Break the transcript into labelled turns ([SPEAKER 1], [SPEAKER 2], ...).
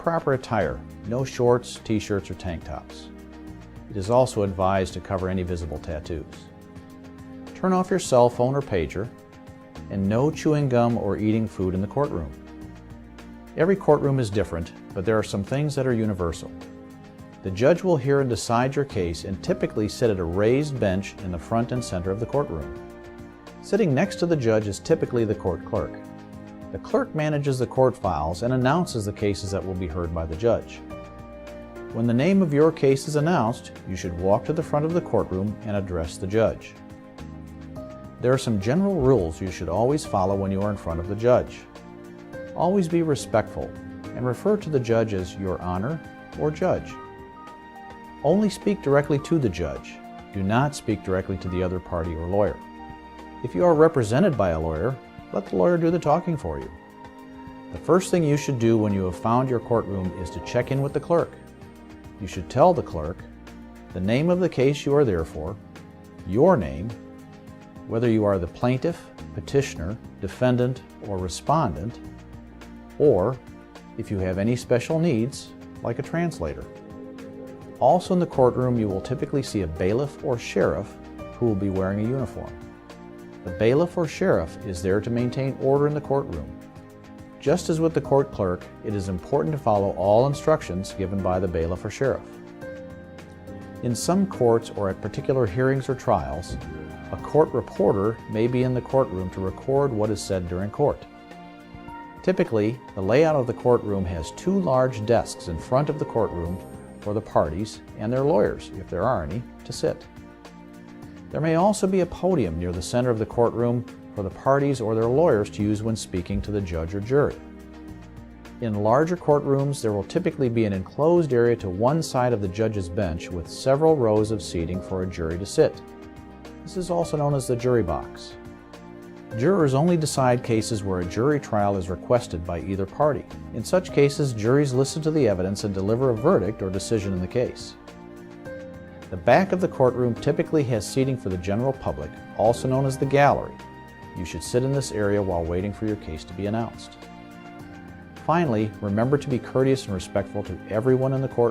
[SPEAKER 1] proper attire, no shorts, t-shirts, or tank tops. It is also advised to cover any visible tattoos. Turn off your cell phone or pager, and no chewing gum or eating food in the courtroom. Every courtroom is different, but there are some things that are universal. The judge will hear and decide your case and typically sit at a raised bench in the front and center of the courtroom. Sitting next to the judge is typically the court clerk. The clerk manages the court files and announces the cases that will be heard by the judge. When the name of your case is announced, you should walk to the front of the courtroom and address the judge. There are some general rules you should always follow when you are in front of the judge. Always be respectful and refer to the judge as Your Honor or Judge. Only speak directly to the judge. Do not speak directly to the other party or lawyer. If you are represented by a lawyer, let the lawyer do the talking for you. The first thing you should do when you have found your courtroom is to check in with the clerk. You should tell the clerk the name of the case you are there for, your name, whether you are the plaintiff, petitioner, defendant, or respondent, or if you have any special needs, like a translator. Also in the courtroom, you will typically see a bailiff or sheriff who will be wearing a uniform. The bailiff or sheriff is there to maintain order in the courtroom. Just as with the court clerk, it is important to follow all instructions given by the bailiff or sheriff. In some courts or at particular hearings or trials, a court reporter may be in the courtroom to record what is said during court. Typically, the layout of the courtroom has two large desks in front of the courtroom for the parties and their lawyers, if there are any, to sit. There may also be a podium near the center of the courtroom for the parties or their lawyers to use when speaking to the judge or jury. In larger courtrooms, there will typically be an enclosed area to one side of the judge's bench with several rows of seating for a jury to sit. This is also known as the jury box. Jurors only decide cases where a jury trial is requested by either party. In such cases, juries listen to the evidence and deliver a verdict or decision in the case. The back of the courtroom typically has seating for the general public, also known as the gallery. You should sit in this area while waiting for your case to be announced. Finally, remember to be courteous and respectful to everyone in the courtroom.